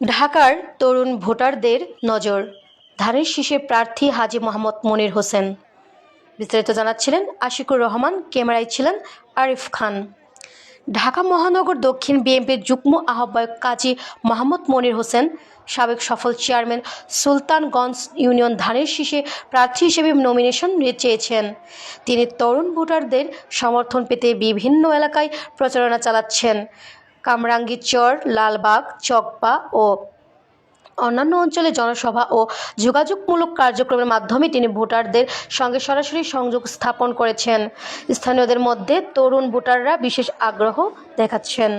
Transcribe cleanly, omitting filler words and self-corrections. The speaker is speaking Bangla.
ঢাকার তরুণ ভোটারদের নজর, ধানের শীষে প্রার্থী হাজী মোহাম্মদ মনির হোসেন। বিস্তারিত জানাচ্ছিলেন আশিকুর রহমান, ক্যামেরায় ছিলেন আরিফ খান। ঢাকা মহানগর দক্ষিণ বিএনপির যুগ্ম আহ্বায়ক কাজী মোহাম্মদ মনির হোসেন সাবেক সফল চেয়ারম্যান সুলতানগঞ্জ ইউনিয়ন ধানের শীষে প্রার্থী হিসেবে নমিনেশন চেয়েছেন। তিনি তরুণ ভোটারদের সমর্থন পেতে বিভিন্ন এলাকায় প্রচারণা চালাচ্ছেন। কামরাঙ্গীরচর, লালবাগ, চকপা ও অন্যান্য অঞ্চলে জনসভা ও যোগাযোগমূলক কার্যক্রমের মাধ্যমে তিনি ভোটারদের সঙ্গে সরাসরি সংযোগ স্থাপন করেছেন। স্থানীয়দের মধ্যে তরুণ ভোটাররা বিশেষ আগ্রহ দেখাচ্ছেন।